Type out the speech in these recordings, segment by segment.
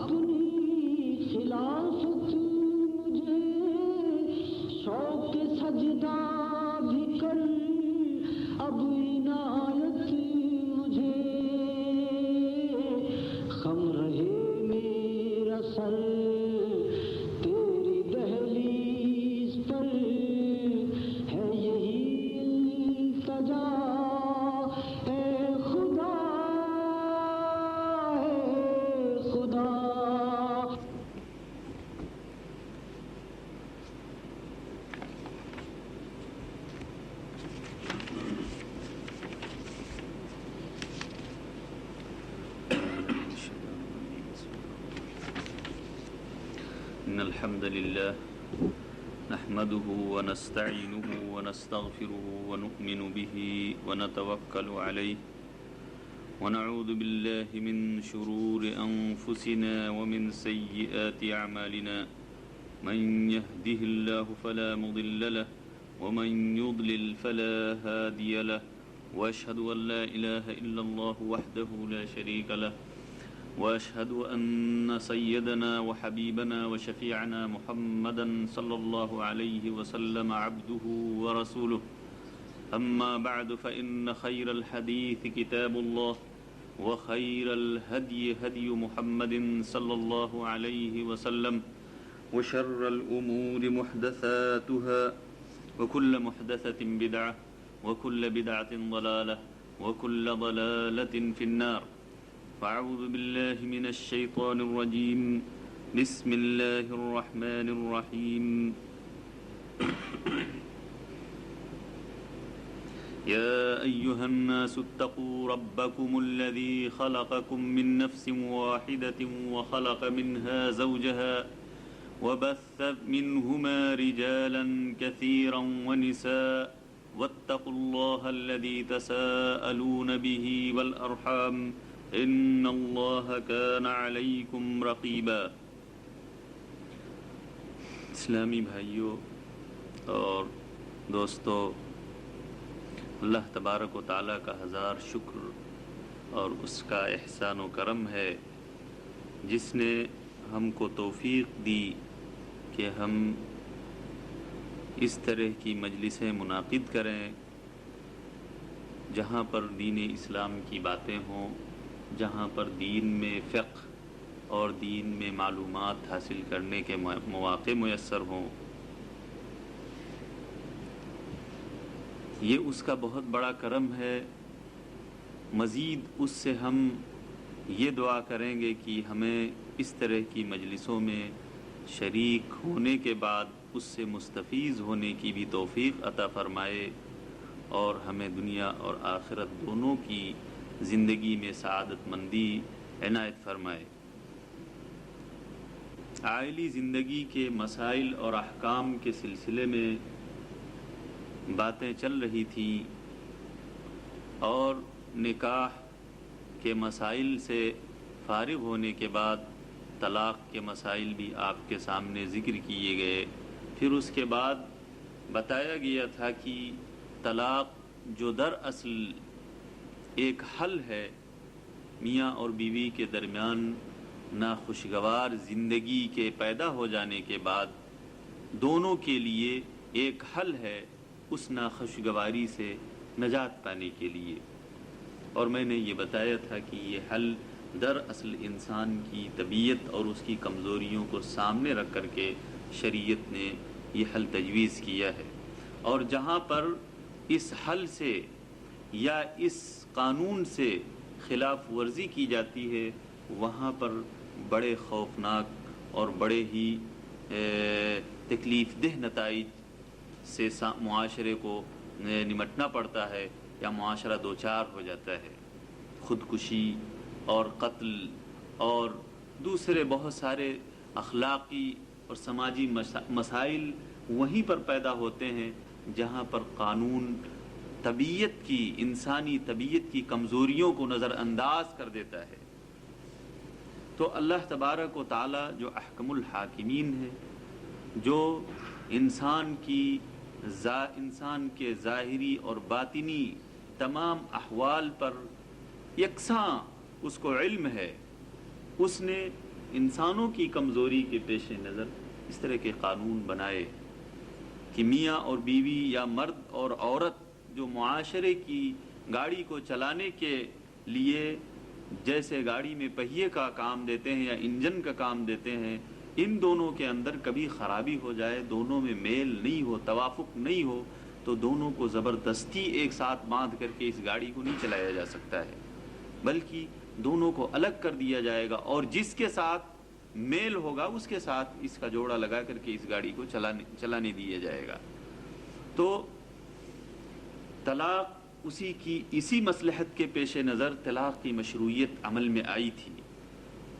اپنی خلافت مجھے شوق سجدہ بھی کر اب عنایت مجھے خم رہے میرا سر تیری دہلیز پر ہے یہی التجا اے خدا اے خدا. إن الحمد لله نحمده ونستعينه ونستغفره ونؤمن به ونتوكل عليه ونعوذ بالله من شرور أنفسنا ومن سيئات أعمالنا من يهده الله فلا مضل له ومن يضلل فلا هادي له وأشهد أن لا إله إلا الله وحده لا شريك له وأشهد أن سيدنا وحبيبنا وشفيعنا محمدا صلى الله عليه وسلم عبده ورسوله. أما بعد فإن خير الحديث كتاب الله وخير الهدي هدي محمد صلى الله عليه وسلم وشر الأمور محدثاتها وكل محدثة بدعة وكل بدعة ضلالة وكل ضلالة في النار. فأعوذ بالله من الشيطان الرجيم. بسم الله الرحمن الرحيم. يا أيها الناس اتقوا ربكم الذي خلقكم من نفس واحدة وخلق منها زوجها وبث منهما رجالا كثيرا ونساء واتقوا الله الذي تساءلون به والأرحام ان اللہ کان علیکم رقیبا. اسلامی بھائیوں اور دوستو، اللہ تبارک و تعالیٰ کا ہزار شکر اور اس کا احسان و کرم ہے جس نے ہم کو توفیق دی کہ ہم اس طرح کی مجلسیں منعقد کریں جہاں پر دین اسلام کی باتیں ہوں، جہاں پر دین میں فقہ اور دین میں معلومات حاصل کرنے کے مواقع میسر ہوں. یہ اس کا بہت بڑا کرم ہے. مزید اس سے ہم یہ دعا کریں گے کہ ہمیں اس طرح کی مجلسوں میں شریک ہونے کے بعد اس سے مستفیض ہونے کی بھی توفیق عطا فرمائے اور ہمیں دنیا اور آخرت دونوں کی زندگی میں سعادت مندی عنایت فرمائے. عائلی زندگی کے مسائل اور احکام کے سلسلے میں باتیں چل رہی تھیں اور نکاح کے مسائل سے فارغ ہونے کے بعد طلاق کے مسائل بھی آپ کے سامنے ذکر کیے گئے. پھر اس کے بعد بتایا گیا تھا کہ طلاق جو دراصل ایک حل ہے میاں اور بیوی کے درمیان ناخوشگوار زندگی کے پیدا ہو جانے کے بعد دونوں کے لیے ایک حل ہے اس ناخوشگواری سے نجات پانے کے لیے. اور میں نے یہ بتایا تھا کہ یہ حل دراصل انسان کی طبیعت اور اس کی کمزوریوں کو سامنے رکھ کر کے شریعت نے یہ حل تجویز کیا ہے. اور جہاں پر اس حل سے یا اس قانون سے خلاف ورزی کی جاتی ہے وہاں پر بڑے خوفناک اور بڑے ہی تکلیف دہ نتائج سے معاشرے کو نمٹنا پڑتا ہے یا معاشرہ دوچار ہو جاتا ہے. خودکشی اور قتل اور دوسرے بہت سارے اخلاقی اور سماجی مسائل وہیں پر پیدا ہوتے ہیں جہاں پر قانون طبیعت کی انسانی طبیعت کی کمزوریوں کو نظر انداز کر دیتا ہے. تو اللہ تبارک و تعالی جو احکم الحاکمین ہے، جو انسان کے ظاہری اور باطنی تمام احوال پر یکساں اس کو علم ہے، اس نے انسانوں کی کمزوری کے پیش نظر اس طرح کے قانون بنائے کہ میاں اور بیوی یا مرد اور عورت جو معاشرے کی گاڑی کو چلانے کے لیے جیسے گاڑی میں پہیے کا کام دیتے ہیں یا انجن کا کام دیتے ہیں، ان دونوں کے اندر کبھی خرابی ہو جائے، دونوں میں میل نہیں ہو، توافق نہیں ہو، تو دونوں کو زبردستی ایک ساتھ باندھ کر کے اس گاڑی کو نہیں چلایا جا سکتا ہے، بلکہ دونوں کو الگ کر دیا جائے گا، اور جس کے ساتھ میل ہوگا اس کے ساتھ اس کا جوڑا لگا کر کے اس گاڑی کو چلانے دیا جائے گا۔ تو طلاق اسی مصلحت کے پیش نظر طلاق کی مشروعیت عمل میں آئی تھی،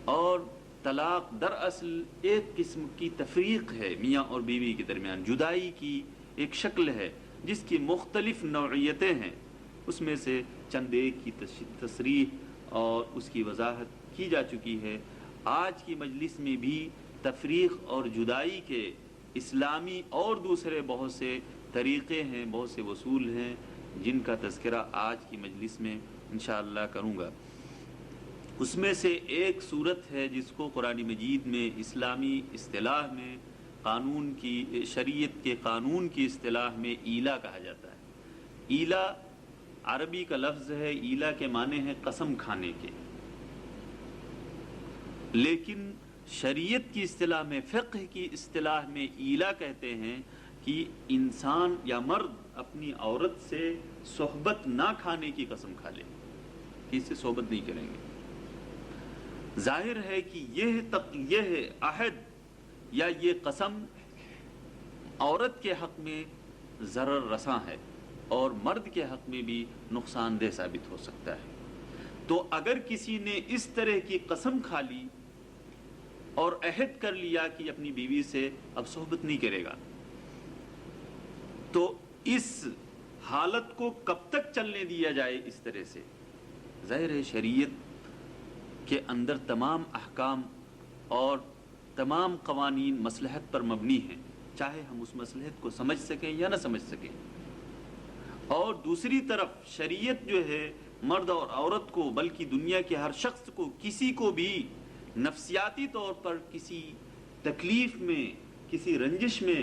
اور طلاق دراصل ایک قسم کی تفریق ہے میاں اور بیوی کے درمیان، جدائی کی ایک شکل ہے جس کی مختلف نوعیتیں ہیں، اس میں سے چند ایک کی تصریح اور اس کی وضاحت کی جا چکی ہے۔ آج کی مجلس میں بھی تفریق اور جدائی کے اسلامی اور دوسرے بہت سے طریقے ہیں، بہت سے اصول ہیں، جن کا تذکرہ آج کی مجلس میں انشاءاللہ کروں گا۔ اس میں سے ایک صورت ہے جس کو قرآن مجید میں اسلامی اصطلاح میں شریعت کے قانون کی اصطلاح میں ایلا کہا جاتا ہے۔ ایلا عربی کا لفظ ہے، ایلا کے معنی ہے قسم کھانے کے، لیکن شریعت کی اصطلاح میں، فقہ کی اصطلاح میں ایلا کہتے ہیں کہ انسان یا مرد اپنی عورت سے صحبت نہ کھانے کی قسم کھا لے کہ اس سے صحبت نہیں کریں گے۔ ظاہر ہے کہ یہ عہد یا یہ قسم عورت کے حق میں ضرر رساں ہے اور مرد کے حق میں بھی نقصان دہ ثابت ہو سکتا ہے۔ تو اگر کسی نے اس طرح کی قسم کھا لی اور عہد کر لیا کہ اپنی بیوی سے اب صحبت نہیں کرے گا، تو اس حالت کو کب تک چلنے دیا جائے اس طرح سے؟ ظاہر ہے شریعت کے اندر تمام احکام اور تمام قوانین مصلحت پر مبنی ہیں، چاہے ہم اس مصلحت کو سمجھ سکیں یا نہ سمجھ سکیں، اور دوسری طرف شریعت جو ہے مرد اور عورت کو، بلکہ دنیا کے ہر شخص کو، کسی کو بھی نفسیاتی طور پر کسی تکلیف میں، کسی رنجش میں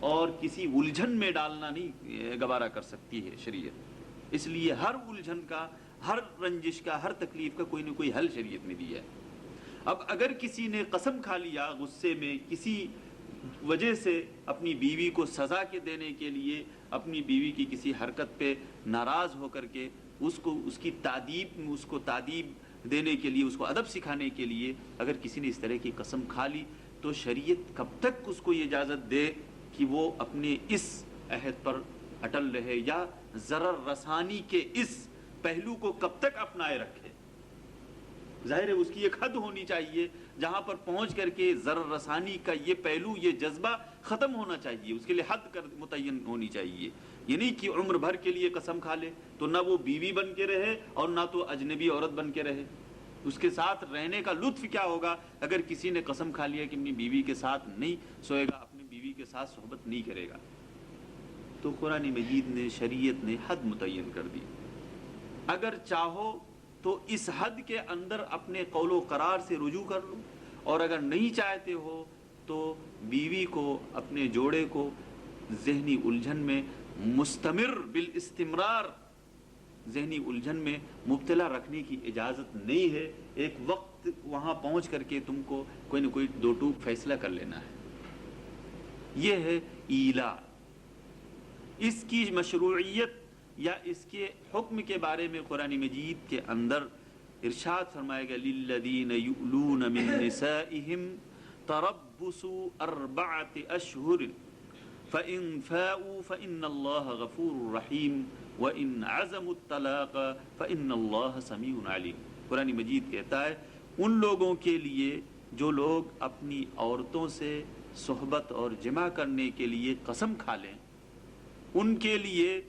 اور کسی الجھن میں ڈالنا نہیں گوارا کر سکتی ہے شریعت۔ اس لیے ہر الجھن کا، ہر رنجش کا، ہر تکلیف کا کوئی نہ کوئی حل شریعت نے دیا ہے۔ اب اگر کسی نے قسم کھا لیا غصے میں، کسی وجہ سے اپنی بیوی کو سزا کے دینے کے لیے، اپنی بیوی کی کسی حرکت پہ ناراض ہو کر کے اس کی تعدیب دینے کے لیے، اس کو ادب سکھانے کے لیے اگر کسی نے اس طرح کی قسم کھا لی، تو شریعت کب تک اس کو یہ اجازت دے کہ وہ اپنے اس عہد پر اٹل رہے یا ضرر رسانی کے اس پہلو کو کب تک اپنائے رکھے؟ ظاہر ہے اس کی ایک حد ہونی چاہیے جہاں پر پہنچ کر کے ضرر رسانی کا یہ پہلو، یہ جذبہ ختم ہونا چاہیے، اس کے لیے حد متعین ہونی چاہیے۔ یہ نہیں کہ عمر بھر کے لیے قسم کھا لے تو نہ وہ بیوی بن کے رہے اور نہ تو اجنبی عورت بن کے رہے۔ اس کے ساتھ رہنے کا لطف کیا ہوگا اگر کسی نے قسم کھا لیا کہ اپنی بیوی کے ساتھ نہیں سوئے گا، اپنی بیوی کے ساتھ صحبت نہیں کرے گا؟ تو قرآن مجید نے، شریعت نے حد متعین کر دی۔ اگر چاہو تو اس حد کے اندر اپنے قول و قرار سے رجوع کر لو، اور اگر نہیں چاہتے ہو تو بیوی کو، اپنے جوڑے کو ذہنی الجھن میں مستمر بالاستمرار ذہنی الجھن میں مبتلا رکھنے کی اجازت نہیں ہے۔ ایک وقت وہاں پہنچ کر کے تم کو کوئی نہ کوئی دو ٹوک فیصلہ کر لینا ہے۔ یہ ہے ایلا۔ اس کی مشروعیت یا اس کے حکم کے بارے میں قرآن مجید کے اندر ارشاد فرمائے گا لِلَّذِينَ يُؤْلُونَ مِن نِسَائِهِمْ تَرَبُّصُ 4 أَشْهُرٍ فَإِن فَاءُوا فَإِنَّ اللَّهَ غَفُورٌ رَحِيمٌ وَإِنْ عَزَمُوا الطَّلَاقَ فَإِنَّ اللَّهَ سَمِيعٌ عَلِيمٌ۔ قرآن مجید کہتا ہے ان لوگوں کے لیے جو لوگ اپنی عورتوں سے صحبت اور جمع کرنے کے لیے قسم کھا لیں، ان کے لیے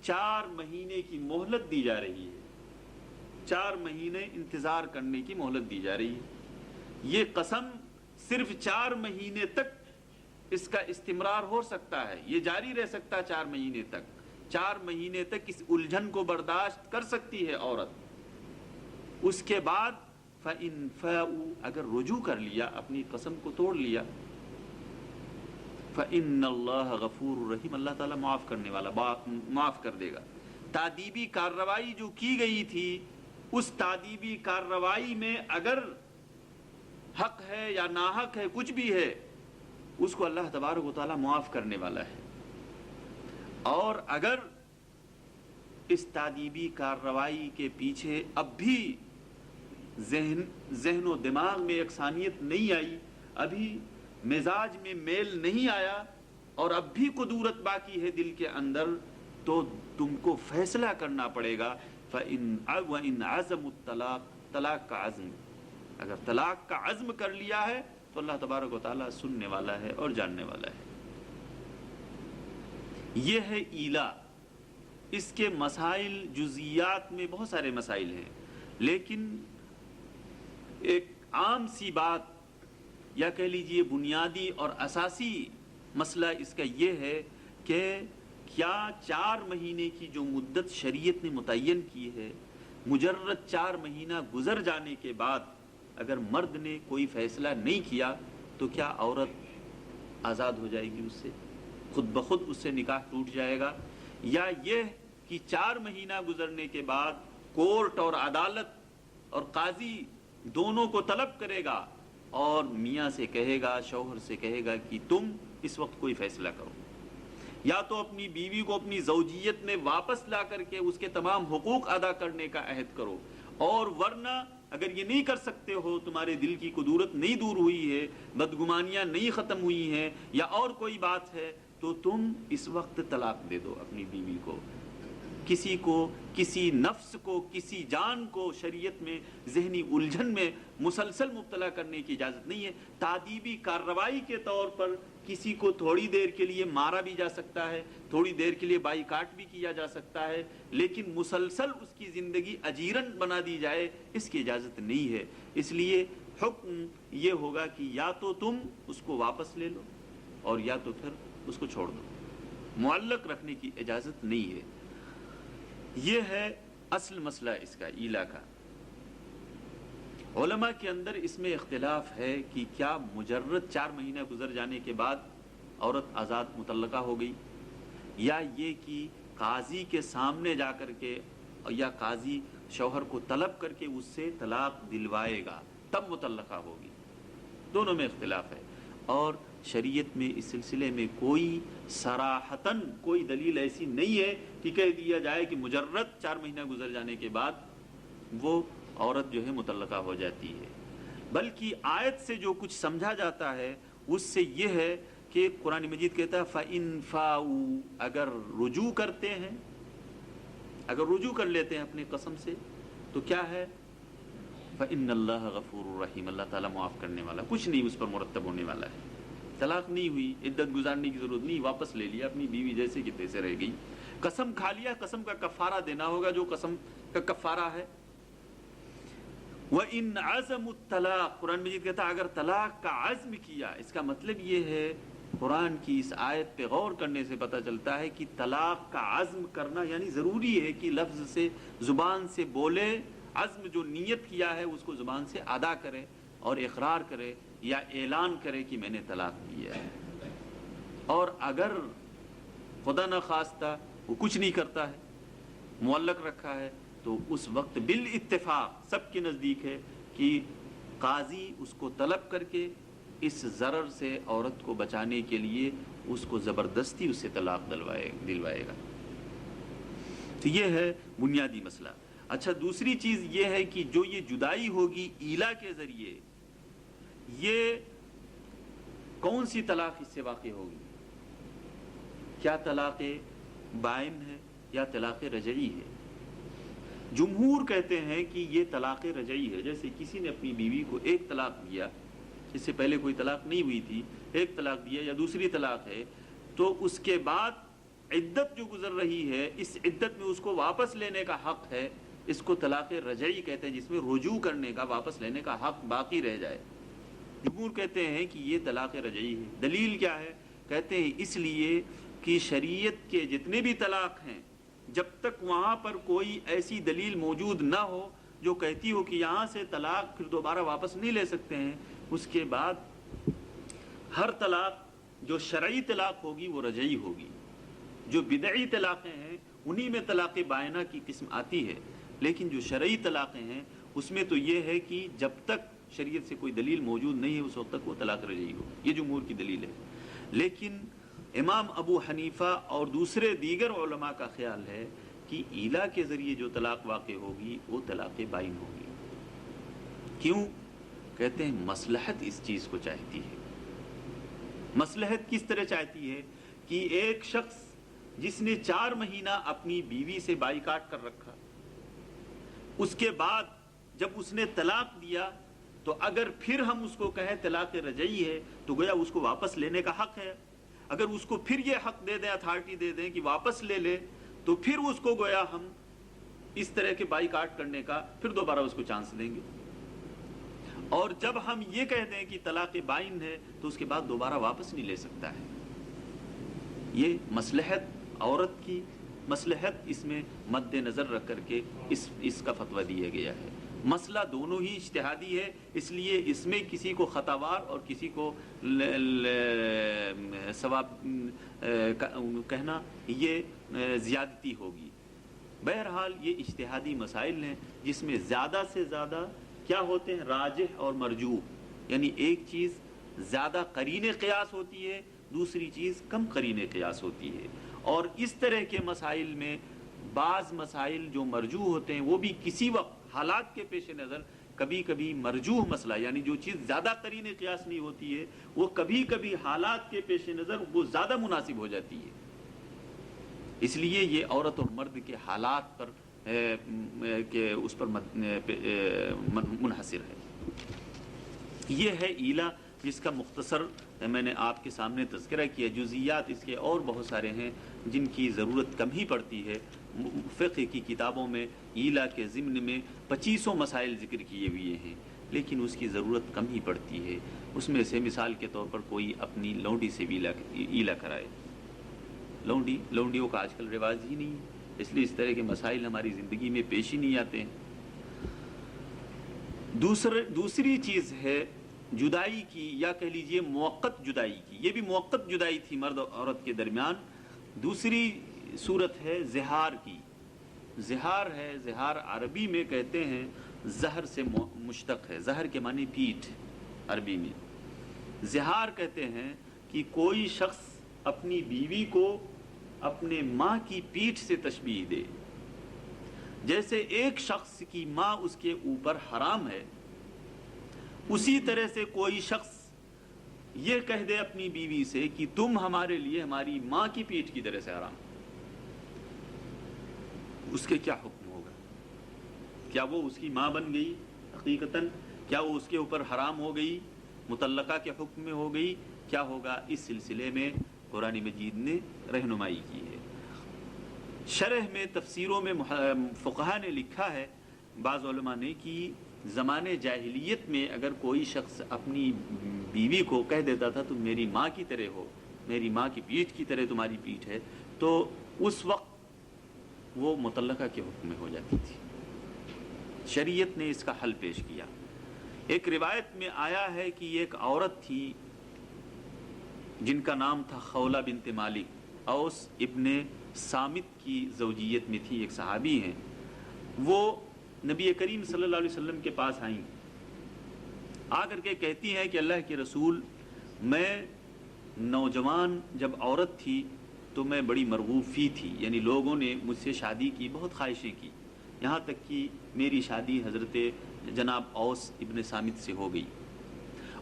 4 مہینے کی مہلت دی جا رہی ہے۔ 4 مہینے انتظار کرنے کی مہلت دی جا رہی ہے۔ یہ قسم صرف 4 مہینے تک اس کا استمرار ہو سکتا ہے، یہ جاری رہ سکتا ہے 4 مہینے تک۔ 4 مہینے تک اس الجھن کو برداشت کر سکتی ہے عورت۔ اس کے بعد فَإِن فَاءُوا اگر رجوع کر لیا، اپنی قسم کو توڑ لیا، فَإِنَّ اللَّهَ غَفُورٌ رَحِيمٌ اللہ تعالیٰ معاف کرنے والا، معاف کر دے گا۔ تعدیبی کارروائی جو کی گئی تھی، اس تعدیبی کارروائی میں اگر حق ہے یا ناحق ہے، کچھ بھی ہے، اس کو اللہ تبارک و تعالیٰ معاف کرنے والا ہے۔ اور اگر اس تعدیبی کارروائی کے پیچھے اب بھی ذہن و دماغ میں یکسانیت نہیں آئی، ابھی مزاج میں میل نہیں آیا، اور اب بھی قدورت باقی ہے دل کے اندر، تو تم کو فیصلہ کرنا پڑے گا۔ وَإِنْ عَزَمُ الطَّلَاقِ طلاق کا عزم، اگر طلاق کا عزم کر لیا ہے تو اللہ تبارک و تعالیٰ سننے والا ہے اور جاننے والا ہے۔ یہ ہے ایلا۔ اس کے مسائل جزئیات میں بہت سارے مسائل ہیں، لیکن ایک عام سی بات یا کہہ لیجئے بنیادی اور اساسی مسئلہ اس کا یہ ہے کہ کیا 4 مہینے کی جو مدت شریعت نے متعین کی ہے، مجرد 4 مہینہ گزر جانے کے بعد اگر مرد نے کوئی فیصلہ نہیں کیا تو کیا عورت آزاد ہو جائے گی؟ اس سے خود بخود اس سے نکاح ٹوٹ جائے گا؟ یا یہ کہ 4 مہینہ گزرنے کے بعد کورٹ اور عدالت اور قاضی دونوں کو طلب کرے گا اور میاں سے کہے گا، شوہر سے کہے گا کہ تم اس وقت کوئی فیصلہ کرو، یا تو اپنی بیوی کو اپنی زوجیت میں واپس لا کر کے اس کے تمام حقوق ادا کرنے کا عہد کرو، اور ورنہ اگر یہ نہیں کر سکتے ہو، تمہارے دل کی قدورت نہیں دور ہوئی ہے، بدگمانیاں نہیں ختم ہوئی ہیں، یا اور کوئی بات ہے، تو تم اس وقت طلاق دے دو اپنی بیوی کو۔ کسی کو، کسی نفس کو، کسی جان کو شریعت میں ذہنی الجھن میں مسلسل مبتلا کرنے کی اجازت نہیں ہے۔ تعدیبی کارروائی کے طور پر کسی کو تھوڑی دیر کے لیے مارا بھی جا سکتا ہے، تھوڑی دیر کے لیے بائیکاٹ بھی کیا جا سکتا ہے، لیکن مسلسل اس کی زندگی اجیرن بنا دی جائے، اس کی اجازت نہیں ہے۔ اس لیے حکم یہ ہوگا کہ یا تو تم اس کو واپس لے لو اور یا تو پھر اس کو چھوڑ دو، معلق رکھنے کی اجازت نہیں ہے۔ یہ ہے اصل مسئلہ اس کا، ایلا کا۔ علماء کے اندر اس میں اختلاف ہے کہ کیا مجرد 4 مہینہ گزر جانے کے بعد عورت آزاد مطلقہ ہو گئی، یا یہ کہ قاضی کے سامنے جا کر کے یا قاضی شوہر کو طلب کر کے اس سے طلاق دلوائے گا تب مطلقہ ہوگی۔ دونوں میں اختلاف ہے، اور شریعت میں اس سلسلے میں کوئی صراحتاً کوئی دلیل ایسی نہیں ہے کہ کہہ دیا جائے کہ مجرد 4 مہینہ گزر جانے کے بعد وہ عورت جو ہے مطلقہ ہو جاتی ہے، بلکہ آیت سے جو کچھ سمجھا جاتا ہے اس سے یہ ہے کہ قرآن مجید کہتا ہے فَإِن فَاءُوا اگر رجوع کرتے ہیں، اگر رجوع کر لیتے ہیں اپنی قسم سے، تو کیا ہے؟ فَإِنَّ اللَّهَ غَفُورٌ رَحِيمٌ اللہ تعالیٰ معاف کرنے والا، کچھ نہیں اس پر مرتب ہونے والا ہے۔ طلاق نہیں ہوئی، عدت گزارنے کی ضرورت نہیں، واپس لے لیا، اپنی بیوی جیسے کہ تیسے رہ گئی۔ قسم کھا لیا، قسم کا کفارہ دینا ہوگا جو قسم کا کفارہ ہے۔ وَإِنْ عَزَمُوا الطَّلَاقَ قرآن مجید کہتا ہے اگر طلاق کا عزم کیا، اس کا مطلب یہ ہے، قرآن کی اس آیت پہ غور کرنے سے پتہ چلتا ہے کہ طلاق کا عزم کرنا یعنی ضروری ہے کہ لفظ سے، زبان سے بولے، عزم جو نیت کیا ہے اس کو زبان سے ادا کرے اور اقرار کرے یا اعلان کرے کہ میں نے طلاق دیا ہے۔ اور اگر خدا نخواستہ وہ کچھ نہیں کرتا ہے، معلق رکھا ہے، تو اس وقت بالاتفاق سب کے نزدیک ہے کہ قاضی اس کو طلب کر کے اس ضرر سے عورت کو بچانے کے لیے اس کو زبردستی اس سے طلاق دلوائے گا۔ تو یہ ہے بنیادی مسئلہ۔ اچھا، دوسری چیز یہ ہے کہ جو یہ جدائی ہوگی ایلا کے ذریعے، یہ کون سی طلاق اس سے واقع ہوگی؟ کیا طلاق بائن ہے یا طلاق رجعی ہے؟ جمہور کہتے ہیں کہ یہ طلاق رجعی ہے۔ جیسے کسی نے اپنی بیوی کو ایک طلاق دیا، اس سے پہلے کوئی طلاق نہیں ہوئی تھی، ایک طلاق دیا یا دوسری طلاق ہے، تو اس کے بعد عدت جو گزر رہی ہے، اس عدت میں اس کو واپس لینے کا حق ہے، اس کو طلاق رجعی کہتے ہیں، جس میں رجوع کرنے کا، واپس لینے کا حق باقی رہ جائے۔ جمہور کہتے ہیں کہ یہ طلاق رجعی ہے۔ دلیل کیا ہے؟ کہتے ہیں اس لیے کہ شریعت کے جتنے بھی طلاق ہیں، جب تک وہاں پر کوئی ایسی دلیل موجود نہ ہو جو کہتی ہو کہ یہاں سے طلاق پھر دوبارہ واپس نہیں لے سکتے ہیں، اس کے بعد ہر طلاق جو شرعی طلاق ہوگی وہ رجعی ہوگی. جو بدعی طلاقیں ہیں انہی میں طلاق بائنہ کی قسم آتی ہے، لیکن جو شرعی طلاقیں ہیں اس میں تو یہ ہے کہ جب تک شریعت سے کوئی دلیل موجود نہیں ہے اس وقت تک وہ طلاق رجعی ہو. یہ جمہور کی دلیل ہے. لیکن امام ابو حنیفہ اور دوسرے دیگر علماء کا خیال ہے کہ ایلا کے ذریعے جو طلاق واقع ہوگی وہ طلاق بائن ہوگی. کیوں؟ کہتے ہیں مصلحت اس چیز کو چاہتی ہے. مصلحت کس طرح چاہتی ہے کہ ایک شخص جس نے 4 مہینہ اپنی بیوی سے بائیکاٹ کر رکھا، اس کے بعد جب اس نے طلاق دیا تو اگر پھر ہم اس کو کہیں طلاق رجعی ہے تو گویا اس کو واپس لینے کا حق ہے. اگر اس کو پھر یہ حق دے دیں، اتھارٹی دے دیں کہ واپس لے لے، تو پھر اس کو گویا ہم اس طرح کے بائیکاٹ کرنے کا پھر دوبارہ اس کو چانس دیں گے. اور جب ہم یہ کہہ دیں کہ طلاق بائن ہے تو اس کے بعد دوبارہ واپس نہیں لے سکتا ہے. یہ مصلحت، عورت کی مصلحت اس میں مد نظر رکھ کر کے اس کا فتویٰ دیا گیا ہے. مسئلہ دونوں ہی اجتہادی ہے، اس لیے اس میں کسی کو خطاوار اور کسی کو ثواب کہنا یہ زیادتی ہوگی. بہرحال یہ اجتہادی مسائل ہیں جس میں زیادہ سے زیادہ کیا ہوتے ہیں، راجح اور مرجوح، یعنی ایک چیز زیادہ قرین قیاس ہوتی ہے، دوسری چیز کم قرین قیاس ہوتی ہے. اور اس طرح کے مسائل میں بعض مسائل جو مرجوح ہوتے ہیں وہ بھی کسی وقت حالات کے پیش نظر کبھی کبھی مرجوح مسئلہ، یعنی جو چیز زیادہ قرین قیاس نہیں ہوتی ہے وہ کبھی کبھی حالات کے پیش نظر وہ زیادہ مناسب ہو جاتی ہے. اس لیے یہ عورت اور مرد کے حالات پر کہ اس پر منحصر ہے. یہ ہے ایلا جس کا مختصر میں نے آپ کے سامنے تذکرہ کیا. جزئیات اس کے اور بہت سارے ہیں جن کی ضرورت کم ہی پڑتی ہے. فقہ کی کتابوں میں ایلا کے ضمن میں 2500 مسائل ذکر کیے ہوئے ہیں، لیکن اس کی ضرورت کم ہی پڑتی ہے. اس میں سے مثال کے طور پر کوئی اپنی لونڈی سے بھی ایلا کرائے. لونڈیوں کا آج کل رواج ہی نہیں ہے، اس لیے اس طرح کے مسائل ہماری زندگی میں پیش ہی نہیں آتے ہیں. دوسری چیز ہے جدائی کی، یا کہہ لیجئے موقت جدائی کی. یہ بھی موقت جدائی تھی مرد اور عورت کے درمیان. دوسری صورت ہے زہار کی. زہار ہے، زہار عربی میں کہتے ہیں زہر سے مشتق ہے. زہر کے معنی پیٹھ عربی میں. زہار کہتے ہیں کہ کوئی شخص اپنی بیوی کو اپنے ماں کی پیٹھ سے تشبیہ دے. جیسے ایک شخص کی ماں اس کے اوپر حرام ہے، اسی طرح سے کوئی شخص یہ کہہ دے اپنی بیوی سے کہ تم ہمارے لیے ہماری ماں کی پیٹھ کی طرح سے حرام. اس کے کیا حکم ہوگا؟ کیا وہ اس کی ماں بن گئی حقیقتاً؟ کیا وہ اس کے اوپر حرام ہو گئی، مطلقہ کے حکم میں ہو گئی؟ کیا ہوگا؟ اس سلسلے میں قرآن مجید نے رہنمائی کی ہے. شرح میں تفسیروں میں فقہا نے لکھا ہے، بعض علماء نے، کہ زمانے جاہلیت میں اگر کوئی شخص اپنی بیوی کو کہہ دیتا تھا تم میری ماں کی طرح ہو، میری ماں کی پیٹھ کی طرح تمہاری پیٹھ ہے، تو اس وقت وہ مطلقہ کے حکم میں ہو جاتی تھی. شریعت نے اس کا حل پیش کیا. ایک روایت میں آیا ہے کہ ایک عورت تھی جن کا نام تھا خولہ بنت مالک، اوس ابن صامت کی زوجیت میں تھی، ایک صحابی ہیں. وہ نبی کریم صلی اللہ علیہ وسلم کے پاس آئیں، آ کر کے کہتی ہیں کہ اللہ کے رسول، میں نوجوان جب عورت تھی تو میں بڑی مرغوب فی تھی، یعنی لوگوں نے مجھ سے شادی کی، بہت خواہشیں کی، یہاں تک کہ میری شادی حضرت جناب اوس ابن صامت سے ہو گئی.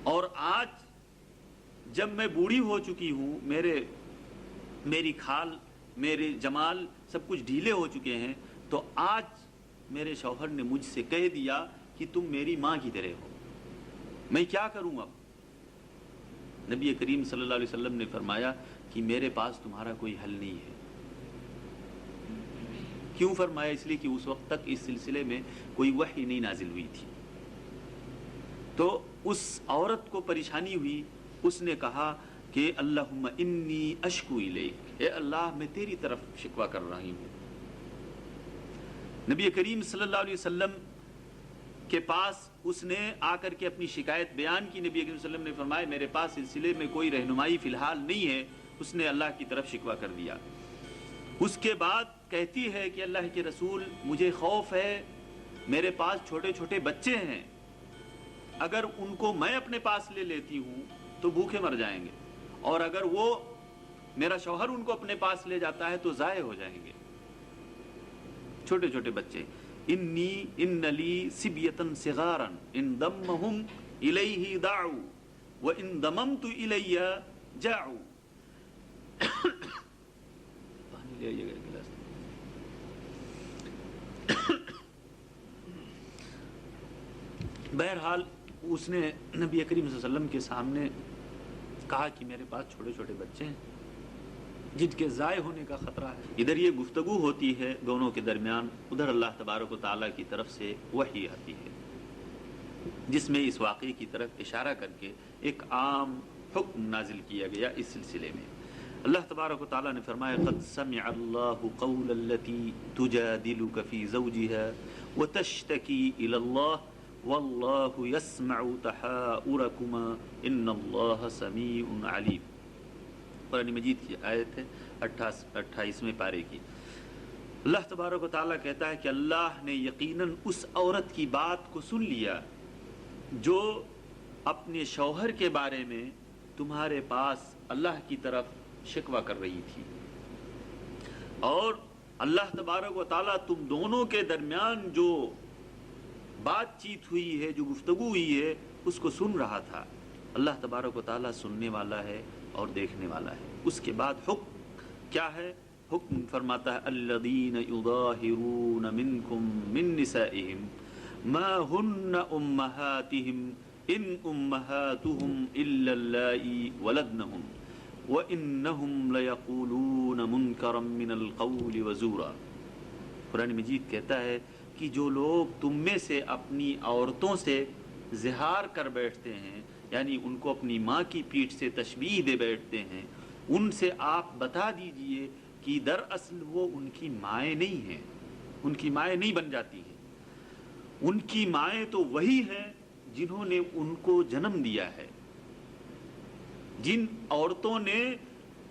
اور آج جب میں بوڑھی ہو چکی ہوں، میری کھال، میرے جمال سب کچھ ڈھیلے ہو چکے ہیں، تو آج میرے شوہر نے مجھ سے کہہ دیا کہ تم میری ماں کی طرح ہو، میں کیا کروں اب؟ نبی کریم صلی اللہ علیہ وسلم نے فرمایا کہ میرے پاس تمہارا کوئی حل نہیں ہے. کیوں فرمایا؟ اس لیے کہ اس وقت تک اس سلسلے میں کوئی وحی نہیں نازل ہوئی تھی. تو اس عورت کو پریشانی ہوئی. اس نے کہا کہ اللہم انی اشکو الیک، اے اللہ میں تیری طرف شکوہ کر رہی ہوں. نبی کریم صلی اللہ علیہ وسلم کے پاس اس نے آ کر کے اپنی شکایت بیان کی، نبی کریم صلی اللہ علیہ وسلم نے فرمایا میرے پاس سلسلے میں کوئی رہنمائی فی الحال نہیں ہے، اس نے اللہ کی طرف شکوہ کر دیا۔ اس کے بعد کہتی ہے کہ اللہ کے رسول مجھے خوف ہے، میرے پاس چھوٹے چھوٹے بچے ہیں، اگر ان کو میں اپنے پاس لے لیتی ہوں تو بھوکے مر جائیں گے، اور اگر وہ میرا شوہر ان کو اپنے پاس لے جاتا ہے تو ضائع ہو جائیں گے۔ چھوٹے چھوٹے بچے، ان لی سبیتن صغارا ان ضمہم الیہ دعوا وان ضممت الیہ جاعوا۔ پانی لے آئیے گا ایک گلاس۔ بہرحال اس نے نبی کریم صلی اللہ علیہ وسلم کے سامنے کہا کہ میرے پاس چھوٹے چھوٹے بچے ہیں جن کے ضائع ہونے کا خطرہ ہے۔ ادھر یہ گفتگو ہوتی ہے دونوں کے درمیان، ادھر اللہ تبارک و تعالیٰ کی طرف سے وحی آتی ہے جس میں اس واقعے کی طرف اشارہ کر کے ایک عام حکم نازل کیا گیا۔ اس سلسلے میں اللہ تبارک و تعالیٰ نے فرمایا قد سمع اللہ قول التي تجادلك في زوجها وتشتكي الى اللہ واللہ یسمع تحاورکما ان اللہ سمیع علیم۔ قرآن مجید کی آیت ہے 28ویں پارے کی۔ اللہ تبارک و تعالیٰ کہتا ہے کہ اللہ نے یقیناً اس عورت کی بات کو سن لیا جو اپنے شوہر کے بارے میں تمہارے پاس اللہ کی طرف شکوہ کر رہی تھی، اور اللہ تبارک و تعالیٰ تم دونوں کے درمیان جو بات چیت ہوئی ہے، جو گفتگو ہوئی ہے، اس کو سن رہا تھا۔ اللہ تبارک و تعالیٰ سننے والا ہے اور دیکھنے والا ہے۔ اس کے بعد حکم کیا ہے؟ حکم فرماتا ہے الذین یظاہرون منکم من نسائہم ما ہن امہاتہم ان امہاتہم الا اللائی ولدنہم وانہم لیقولون منکرا من القول وزورا۔ قرآن مجید کہتا ہے کہ جو لوگ تم میں سے اپنی عورتوں سے زہار کر بیٹھتے ہیں، یعنی ان کو اپنی ماں کی پیٹھ سے تشبیہ دے بیٹھتے ہیں، ان سے آپ بتا دیجئے کہ دراصل وہ ان کی مائیں نہیں ہیں، ان کی مائیں نہیں بن جاتی ہیں۔ ان کی مائیں تو وہی ہیں جنہوں نے ان کو جنم دیا ہے۔ جن عورتوں نے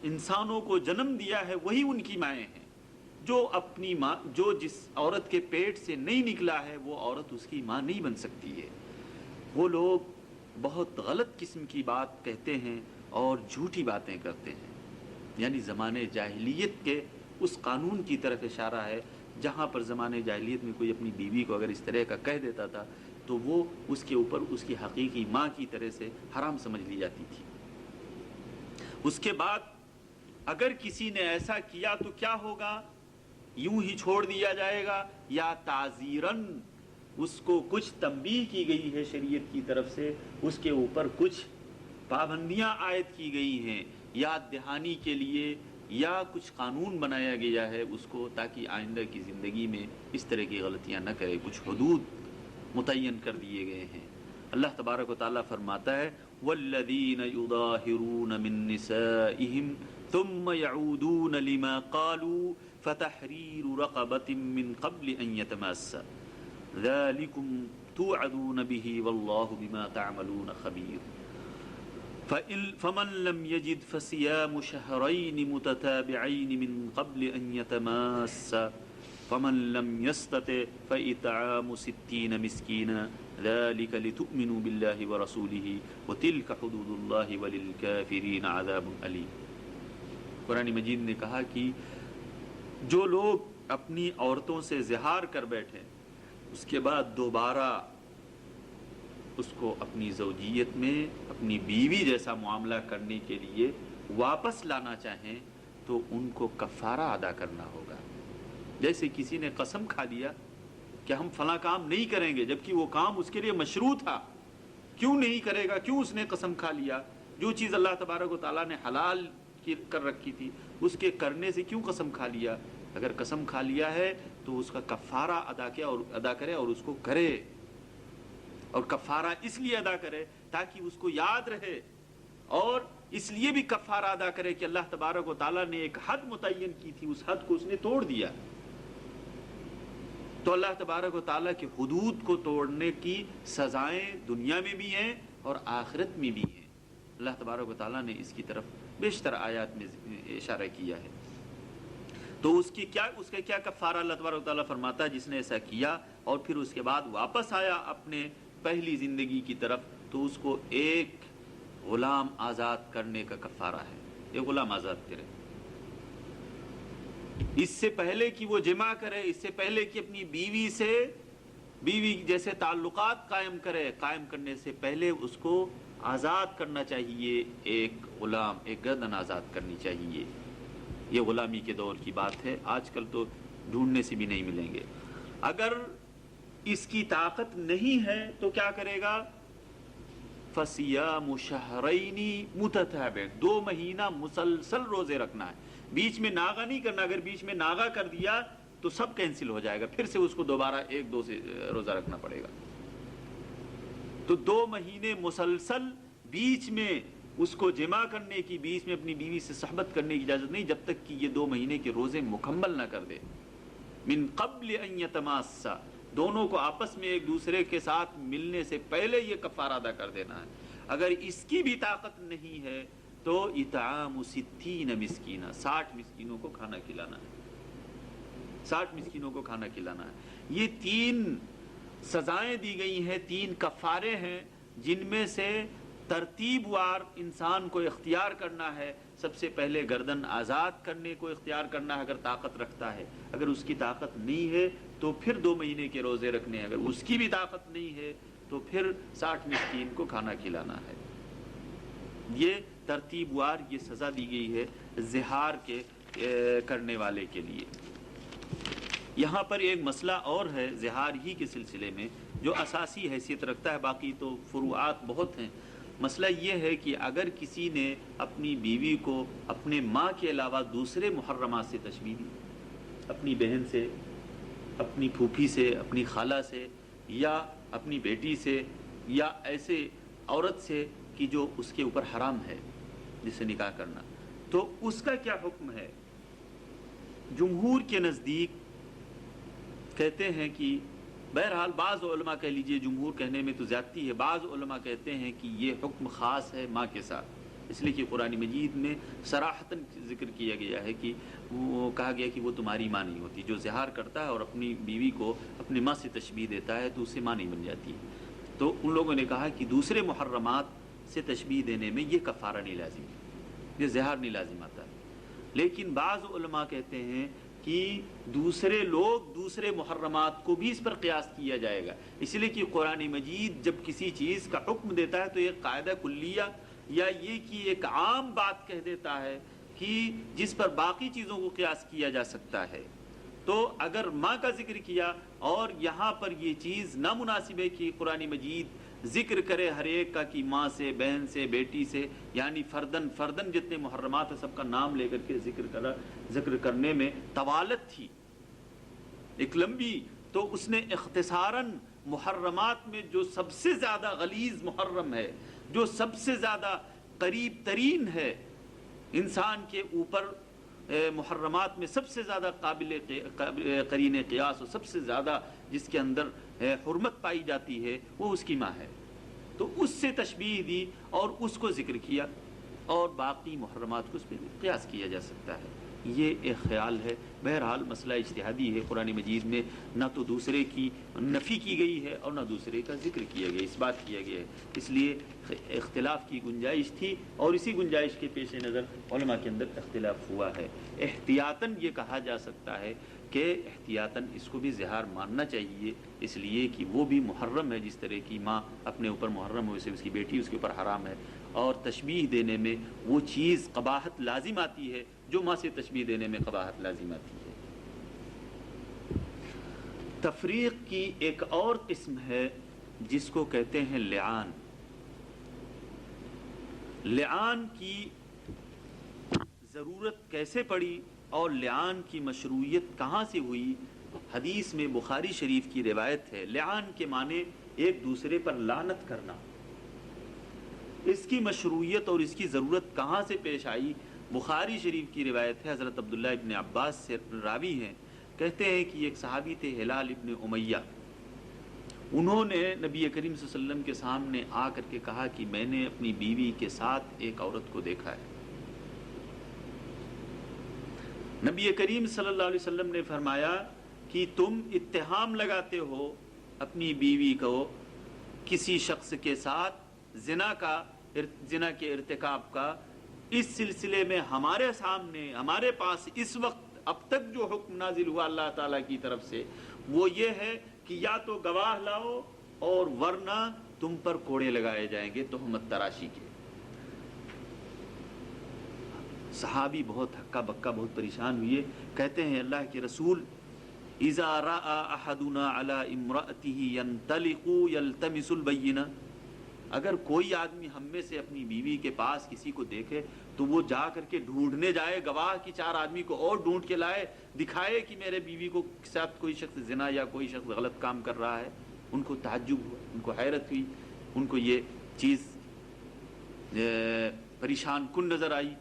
انسانوں کو جنم دیا ہے وہی ان کی مائیں ہیں۔ جو اپنی ماں، جو جس عورت کے پیٹ سے نہیں نکلا ہے وہ عورت اس کی ماں نہیں بن سکتی ہے۔ وہ لوگ بہت غلط قسم کی بات کہتے ہیں اور جھوٹی باتیں کرتے ہیں، یعنی زمانے جاہلیت کے اس قانون کی طرف اشارہ ہے جہاں پر زمانے جاہلیت میں کوئی اپنی بیوی کو اگر اس طرح کا کہہ دیتا تھا تو وہ اس کے اوپر اس کی حقیقی ماں کی طرح سے حرام سمجھ لی جاتی تھی۔ اس کے بعد اگر کسی نے ایسا کیا تو کیا ہوگا؟ یوں ہی چھوڑ دیا جائے گا یا تعزیراً اس کو کچھ تنبیہ کی گئی ہے شریعت کی طرف سے، اس کے اوپر کچھ پابندیاں عائد کی گئی ہیں یاد دہانی کے لیے، یا کچھ قانون بنایا گیا ہے اس کو تاکہ آئندہ کی زندگی میں اس طرح کی غلطیاں نہ کرے، کچھ حدود متعین کر دیے گئے ہیں۔ اللہ تبارک و تعالیٰ فرماتا ہے والذین یظاہرون من نسائہم ثم یعودون لما قالوا فتحریر رقبۃ من قبل ان یتماسا ذلکم توعدون به واللہ بما تعملون خبیر فمن لم يجد فصيام شهرين متتابعين من قبل أن يتماسا فمن لم يستطع فإطعام 60 مسكينا ذلك لتؤمنوا بالله ورسوله وتلك حدود الله وللكافرين عذاب أليم۔ قرآن مجید نے کہا کہ جو لوگ اپنی عورتوں سے زہار کر بیٹھے اس کے بعد دوبارہ اس کو اپنی زوجیت میں اپنی بیوی جیسا معاملہ کرنے کے لیے واپس لانا چاہیں تو ان کو کفارہ ادا کرنا ہوگا۔ جیسے کسی نے قسم کھا لیا کہ ہم فلاں کام نہیں کریں گے جبکہ وہ کام اس کے لیے مشروع تھا، کیوں نہیں کرے گا؟ کیوں اس نے قسم کھا لیا؟ جو چیز اللہ تبارک و تعالیٰ نے حلال کر رکھی تھی اس کے کرنے سے کیوں قسم کھا لیا؟ اگر قسم کھا لیا ہے تو اس کا کفارہ ادا کرے اور اس کو کرے، اور کفارہ اس لیے ادا کرے تاکہ اس کو یاد رہے، اور اس لیے بھی کفارہ ادا کرے کہ اللہ تبارک و تعالیٰ نے ایک حد متعین کی تھی، اس حد کو اس نے توڑ دیا۔ تو اللہ تبارک و تعالیٰ کے حدود کو توڑنے کی سزائیں دنیا میں بھی ہیں اور آخرت میں بھی ہیں۔ اللہ تبارک و تعالیٰ نے اس کی طرف بیشتر آیات میں اشارہ کیا ہے۔ تو اس کا کیا کفارہ اللہ تبارک و تعالیٰ فرماتا ہے؟ جس نے ایسا کیا اور پھر اس کے بعد واپس آیا اپنے پہلی زندگی کی طرف، تو اس کو ایک غلام آزاد کرنے کا کفارہ ہے، ایک غلام آزاد کرے۔ اس سے پہلے کہ وہ جمع کرے، اس سے پہلے کہ اپنی بیوی جیسے تعلقات قائم کرے، قائم کرنے سے پہلے اس کو آزاد کرنا چاہیے، ایک غلام، ایک گردن آزاد کرنی چاہیے۔ یہ غلامی کے دور کی بات ہے، آج کل تو ڈھونڈنے سے بھی نہیں ملیں گے۔ اگر اس کی طاقت نہیں ہے تو کیا کرے گا؟ فَصِيَامُ شَهْرَيْنِ مُتَتَابِعَيْنِ، 2 مہینہ مسلسل روزے رکھنا ہے، بیچ میں ناغہ نہیں کرنا۔ اگر بیچ میں ناغہ کر دیا تو سب کینسل ہو جائے گا، پھر سے اس کو دوبارہ 1-2 سے روزہ رکھنا پڑے گا۔ تو 2 مہینے مسلسل، بیچ میں اس کو جمع کرنے کی، بیچ میں اپنی بیوی سے صحبت کرنے کی اجازت نہیں جب تک کہ یہ 2 مہینے کے روزے مکمل نہ کر دے۔ من قبل ان یتماسا، دونوں کو آپس میں ایک دوسرے کے ساتھ ملنے سے پہلے یہ کفارہ ادا کر دینا ہے۔ اگر اس کی بھی طاقت نہیں ہے تو اطعام 60 مسکینہ، 60 مسکینوں کو کھانا کھلانا ہے، 60 مسکینوں کو کھانا کھلانا ہے۔ یہ 3 سزائیں دی گئی ہیں، 3 کفارے ہیں، جن میں سے ترتیب وار انسان کو اختیار کرنا ہے۔ سب سے پہلے گردن آزاد کرنے کو اختیار کرنا ہے اگر طاقت رکھتا ہے۔ اگر اس کی طاقت نہیں ہے تو پھر 2 مہینے کے روزے رکھنے ہیں۔ اگر اس کی بھی طاقت نہیں ہے تو پھر 60 مسکین کو کھانا کھلانا ہے۔ یہ ترتیب وار یہ سزا دی گئی ہے زہار کے کرنے والے کے لیے۔ یہاں پر ایک مسئلہ اور ہے زہار ہی کے سلسلے میں جو اساسی حیثیت رکھتا ہے، باقی تو فروعات بہت ہیں۔ مسئلہ یہ ہے کہ اگر کسی نے اپنی بیوی کو اپنے ماں کے علاوہ دوسرے محرمات سے تشبیہ دی، اپنی بہن سے، اپنی پھوپھی سے، اپنی خالہ سے، یا اپنی بیٹی سے، یا ایسے عورت سے کہ جو اس کے اوپر حرام ہے جس سے نکاح کرنا، تو اس کا کیا حکم ہے؟ جمہور کے نزدیک کہتے ہیں کہ بہرحال بعض علماء کہہ لیجئے، جمہور کہنے میں تو زیادتی ہے، بعض علماء کہتے ہیں کہ یہ حکم خاص ہے ماں کے ساتھ، اس لیے کہ قرآن مجید میں صراحتاً ذکر کیا گیا ہے کہ وہ کہا گیا کہ وہ تمہاری ماں نہیں ہوتی۔ جو زہار کرتا ہے اور اپنی بیوی کو اپنی ماں سے تشبیہ دیتا ہے تو اس سے ماں نہیں بن جاتی ہے۔ تو ان لوگوں نے کہا کہ دوسرے محرمات سے تشبیہ دینے میں یہ کفارہ نہیں لازم ہے، یہ زہار نہیں لازم آتا ہے۔ لیکن بعض علماء کہتے ہیں کہ دوسرے محرمات کو بھی اس پر قیاس کیا جائے گا، اس لیے کہ قرآن مجید جب کسی چیز کا حکم دیتا ہے تو ایک قاعدہ کلیہ یا یہ کہ ایک عام بات کہہ دیتا ہے کہ جس پر باقی چیزوں کو قیاس کیا جا سکتا ہے۔ تو اگر ماں کا ذکر کیا اور یہاں پر یہ چیز نامناسب ہے کہ قرآن مجید ذکر کرے ہر ایک کا کہ ماں سے، بہن سے، بیٹی سے، یعنی فردن جتنے محرمات ہیں سب کا نام لے کر کے ذکر کرنے میں طوالت تھی ایک لمبی، تو اس نے اختصاراً محرمات میں جو سب سے زیادہ غلیظ محرم ہے، جو سب سے زیادہ قریب ترین ہے انسان کے اوپر، محرمات میں سب سے زیادہ قابل قرین قیاس اور سب سے زیادہ جس کے اندر حرمت پائی جاتی ہے وہ اس کی ماں ہے، تو اس سے تشبیہ دی اور اس کو ذکر کیا، اور باقی محرمات کو اس پہ قیاس کیا جا سکتا ہے۔ یہ ایک خیال ہے، بہرحال مسئلہ اجتہادی ہے، قرآن مجید میں نہ تو دوسرے کی نفی کی گئی ہے اور نہ دوسرے کا ذکر کیا گیا، اس بات کیا گیا ہے، اس لیے اختلاف کی گنجائش تھی اور اسی گنجائش کے پیش نظر علماء کے اندر اختلاف ہوا ہے۔ احتیاطاً یہ کہا جا سکتا ہے کہ احتیاطاً اس کو بھی زہار ماننا چاہیے، اس لیے کہ وہ بھی محرم ہے، جس طرح کی ماں اپنے اوپر محرم ہو ویسے اس کی بیٹی اس کے اوپر حرام ہے، اور تشبیہ دینے میں وہ چیز قباحت لازم آتی ہے جو ماں سے تشبیہ دینے میں قباحت لازم آتی ہے۔ تفریق کی ایک اور قسم ہے جس کو کہتے ہیں لعان۔ لعان کی ضرورت کیسے پڑی اور لعان کی مشروعیت کہاں سے ہوئی؟ حدیث میں بخاری شریف کی روایت ہے، لعان کے معنی ایک دوسرے پر لعنت کرنا۔ اس کی مشروعیت اور اس کی ضرورت کہاں سے پیش آئی؟ بخاری شریف کی روایت ہے، حضرت عبداللہ ابن عباس سے راوی ہیں کہتے ہیں کہ ایک صحابی تھے ہلال ابن امیہ، انہوں نے نبی کریم صلی اللہ علیہ وسلم کے سامنے آ کر کے کہا کہ میں نے اپنی بیوی کے ساتھ ایک عورت کو دیکھا ہے۔ نبی کریم صلی اللہ علیہ وسلم نے فرمایا کہ تم اتہام لگاتے ہو اپنی بیوی کو کسی شخص کے ساتھ زنا کے ارتکاب کا، اس سلسلے میں ہمارے سامنے ہمارے پاس اس وقت اب تک جو حکم نازل ہوا اللہ تعالیٰ کی طرف سے وہ یہ ہے کہ یا تو گواہ لاؤ اور ورنہ تم پر کوڑے لگائے جائیں گے تہمت تراشی کے۔ صحابی بہت ہکا بکا، بہت پریشان ہوئے، کہتے ہیں اللہ کے رسول اذا رأى احدنا على امرأته ينطلق يلتمس البینہ، اگر کوئی آدمی ہم میں سے اپنی بیوی کے پاس کسی کو دیکھے تو وہ جا کر کے ڈھونڈنے جائے، گواہ کی 4 آدمی کو اور ڈھونڈ کے لائے، دکھائے کہ میرے بیوی کو ساتھ کوئی شخص زنا یا کوئی شخص غلط کام کر رہا ہے۔ ان کو تعجب ہوا، ان کو حیرت ہوئی، ان کو یہ چیز پریشان کن نظر آئی۔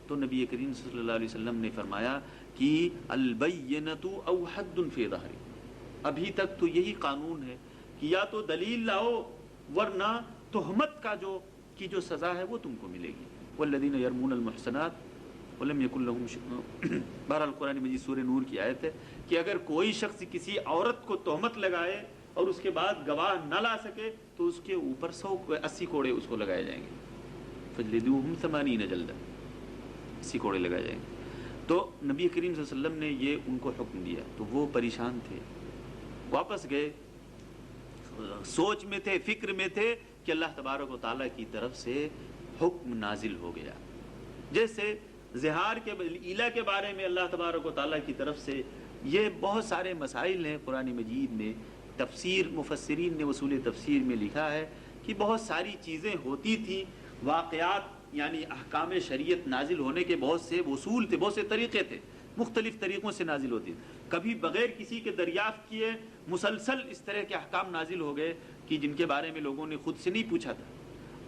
تو نبی کریم صلی اللہ علیہ وسلم نے فرمایا کہ البینۃ او حد فی ظہر، ابھی تک تو یہی قانون ہے کہ یا تو دلیل لاؤ ورنہ تہمت کا جو سزا ہے وہ تم کو ملے گی۔ والذین یرمون المحصنات ولم یکن لهم بہرحال قرآن مجید سورہ نور کی آیت ہے کہ اگر کوئی شخص کسی عورت کو تہمت لگائے اور اس کے بعد گواہ نہ لا سکے تو اس کے اوپر 80 کوڑے اس کو لگائے جائیں گے، فجلدوہم 80 جلدہ، 80 کوڑے لگائے جائیں گے۔ تو نبی کریم صلی اللہ علیہ وسلم نے یہ ان کو حکم دیا تو وہ پریشان تھے، واپس گئے، سوچ میں تھے، فکر میں تھے کہ اللہ تبارک و تعالیٰ کی طرف سے حکم نازل ہو گیا۔ جیسے زہار کے ایلا کے بارے میں اللہ تبارک و تعالیٰ کی طرف سے یہ بہت سارے مسائل ہیں قرآن مجید میں، تفسیر مفسرین نے اصول تفسیر میں لکھا ہے کہ بہت ساری چیزیں ہوتی تھیں، واقعات یعنی احکام شریعت نازل ہونے کے بہت سے اصول تھے، بہت سے طریقے تھے، مختلف طریقوں سے نازل ہوتی تھی۔ کبھی بغیر کسی کے دریافت کیے مسلسل اس طرح کے احکام نازل ہو گئے کہ جن کے بارے میں لوگوں نے خود سے نہیں پوچھا تھا،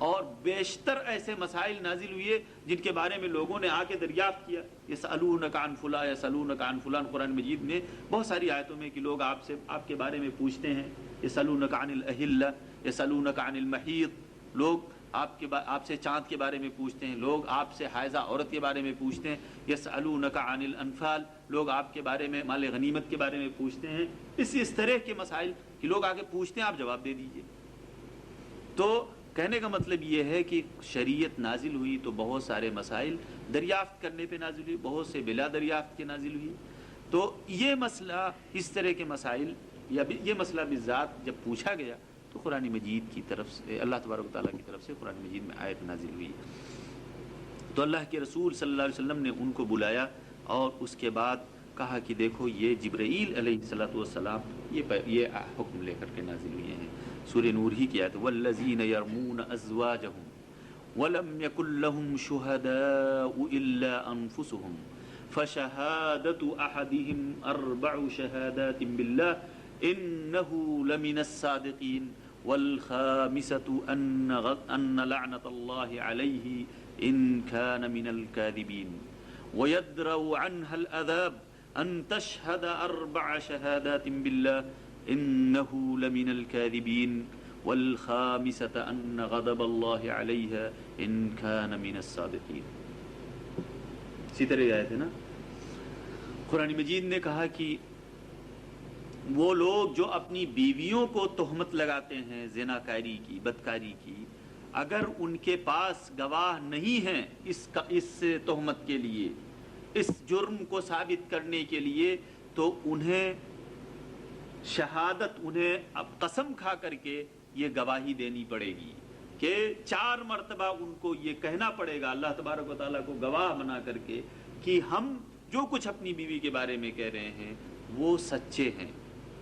اور بیشتر ایسے مسائل نازل ہوئے جن کے بارے میں لوگوں نے آ کے دریافت کیا۔ یسألونک عن فلاں، یسألونک عن فلاں، قرآن مجید میں بہت ساری آیتوں میں کہ لوگ آپ کے بارے میں پوچھتے ہیں۔ یسألونک عن الاہلہ، یسألونک عن المحیض، لوگ آپ سے چاند کے بارے میں پوچھتے ہیں، لوگ آپ سے حائضہ عورت کے بارے میں پوچھتے ہیں۔ یسألونک عن الانفال، لوگ آپ کے بارے میں مال غنیمت کے بارے میں پوچھتے ہیں۔ اس طرح کے مسائل کہ لوگ آگے پوچھتے ہیں، آپ جواب دے دیجئے۔ تو کہنے کا مطلب یہ ہے کہ شریعت نازل ہوئی تو بہت سارے مسائل دریافت کرنے پہ نازل ہوئی، بہت سے بلا دریافت کے نازل ہوئی۔ تو یہ مسئلہ، اس طرح کے مسائل یا یہ مسئلہ بالذات جب پوچھا گیا تو قرآن مجید کی طرف سے، اللہ تبارک و تعالیٰ کی طرف سے قرآن مجید میں آیت نازل ہوئی۔ تو اللہ کے رسول صلی اللہ علیہ وسلم نے ان کو بلایا اور اس کے بعد کہا کہ دیکھو یہ جبرائیل علیہ السلام یہ حکم لے کر کے نازل ہوئے ہیں۔ سورہ نور ہی کی آیت، والذین یرمون ازواجہم ولم یکن لہم شہداء الا انفسہم فشہادۃ احدہم 4 شہادات باللہ انہ لمن الصادقین والخامسة ان لعنۃ اللہ علیہ ان کان من الکاذبین ویدرأ عنها العذاب ان تشہد 4 شہادات باللہ انہ لمن الکاذبین والخامسة ان غضب اللہ علیہ ان کان من الصادقین۔ اسی طرح آیت ہے نا۔ قرآن مجید نے کہا کہ وہ لوگ جو اپنی بیویوں کو تہمت لگاتے ہیں زنا کاری کی، بدکاری کی، اگر ان کے پاس گواہ نہیں ہیں اس تہمت کے لیے، اس جرم کو ثابت کرنے کے لیے، تو انہیں شہادت، انہیں اب قسم کھا کر کے یہ گواہی دینی پڑے گی کہ 4 مرتبہ ان کو یہ کہنا پڑے گا، اللہ تبارک و تعالیٰ کو گواہ بنا کر کے، کہ ہم جو کچھ اپنی بیوی کے بارے میں کہہ رہے ہیں وہ سچے ہیں۔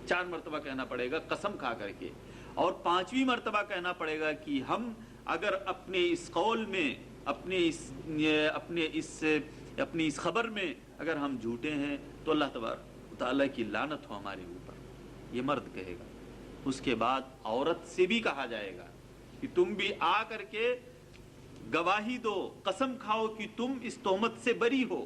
4 مرتبہ کہنا پڑے گا قسم کھا کر کے، اور 5ویں مرتبہ کہنا پڑے گا کہ ہم اگر اپنے اس قول میں، اپنے اس خبر میں اگر ہم جھوٹے ہیں تو اللہ تبارک و تعالیٰ کی لعنت ہو ہمارے اوپر۔ یہ مرد کہے گا۔ اس کے بعد عورت سے بھی کہا جائے گا کہ تم بھی آ کر کے گواہی دو، قسم کھاؤ کہ تم اس تہمت سے بری ہو۔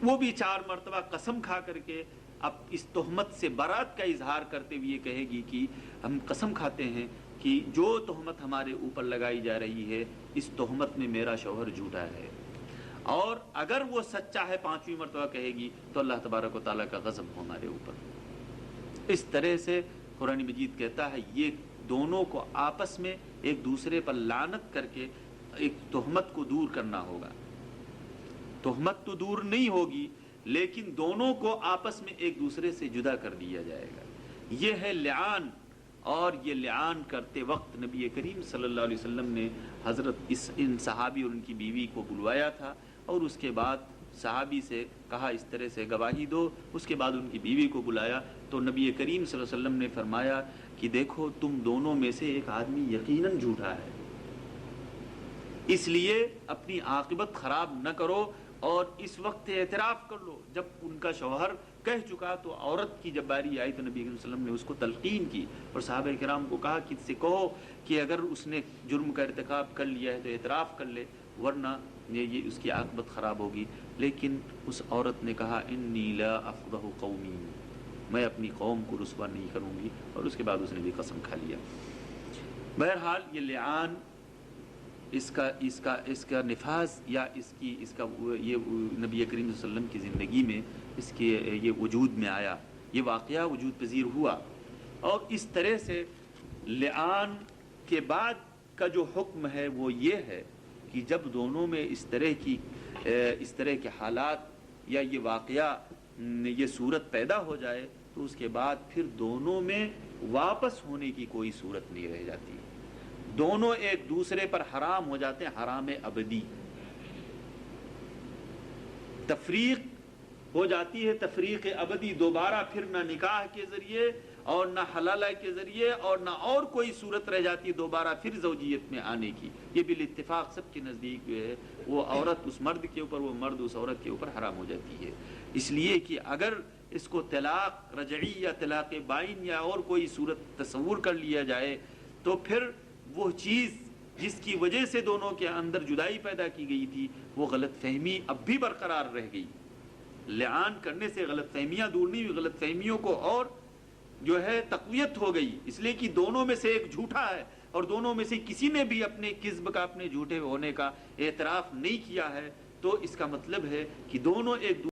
وہ بھی 4 مرتبہ قسم کھا کر کے اب اس تہمت سے برات کا اظہار کرتے ہوئے کہے گی کہ ہم قسم کھاتے ہیں کہ جو تہمت ہمارے اوپر لگائی جا رہی ہے اس تہمت میں میرا شوہر جھوٹا ہے. اور اگر وہ سچا ہے 5ویں مرتبہ کہے گی تو اللہ تبارک و تعالیٰ کا غضب ہو ہمارے اوپر. اس طرح سے قرآن مجید کہتا ہے یہ دونوں کو آپس میں ایک دوسرے پر لعنت کر کے ایک تہمت کو دور کرنا ہوگا. تہمت تو دور نہیں ہوگی لیکن دونوں کو آپس میں ایک دوسرے سے جدا کر دیا جائے گا. یہ ہے لعان. اور یہ لعان کرتے وقت نبی کریم صلی اللہ علیہ وسلم نے حضرت ان صحابی اور ان کی بیوی کو بلوایا تھا اور اس کے بعد صحابی سے کہا اس طرح سے گواہی دو. اس کے بعد ان کی بیوی کو بلایا تو نبی کریم صلی اللہ علیہ وسلم نے فرمایا کہ دیکھو تم دونوں میں سے ایک آدمی یقیناً جھوٹا ہے, اس لیے اپنی عاقبت خراب نہ کرو اور اس وقت اعتراف کر لو. جب ان کا شوہر کہہ چکا تو عورت کی جب باری آئی تو نبی صلی اللہ علیہ وسلم نے اس کو تلقین کی اور صحابہ کرام کو کہا کہ اس سے کہو کہ اگر اس نے جرم کا ارتکاب کر لیا ہے تو اعتراف کر لے ورنہ یہ اس کی عاقبت خراب ہوگی. لیکن اس عورت نے کہا انی لا افضح قومی, میں اپنی قوم کو رسوا نہیں کروں گی, اور اس کے بعد اس نے بھی قسم کھا لیا. بہرحال یہ لعان اس کا نفاذ یا اس کا یہ نبی کریم صلی اللہ علیہ وسلم کی زندگی میں اس کے یہ وجود میں آیا, یہ واقعہ وجود پذیر ہوا. اور اس طرح سے لعان کے بعد کا جو حکم ہے وہ یہ ہے کہ جب دونوں میں اس طرح کے حالات یا یہ واقعہ یہ صورت پیدا ہو جائے تو اس کے بعد پھر دونوں میں واپس ہونے کی کوئی صورت نہیں رہ جاتی. دونوں ایک دوسرے پر حرام ہو جاتے ہیں, حرام ابدی. تفریق ہو جاتی ہے, تفریق ابدی. دوبارہ پھر نہ نکاح کے ذریعے اور نہ حلالہ کے ذریعے اور نہ اور کوئی صورت رہ جاتی ہے دوبارہ پھر زوجیت میں آنے کی. یہ بالاتفاق سب کے نزدیک جو ہے وہ عورت اس مرد کے اوپر, وہ مرد اس عورت کے اوپر حرام ہو جاتی ہے. اس لیے کہ اگر اس کو طلاق رجعی یا طلاق بائن یا اور کوئی صورت تصور کر لیا جائے تو پھر وہ چیز جس کی وجہ سے دونوں کے اندر جدائی پیدا کی گئی تھی وہ غلط فہمی اب بھی برقرار رہ گئی. لعان کرنے سے غلط فہمیاں دور نہیں ہوئی, غلط فہمیوں کو اور جو ہے تقویت ہو گئی. اس لیے کہ دونوں میں سے ایک جھوٹا ہے اور دونوں میں سے کسی نے بھی اپنے کذب کا, اپنے جھوٹے ہونے کا اعتراف نہیں کیا ہے, تو اس کا مطلب ہے کہ دونوں ایک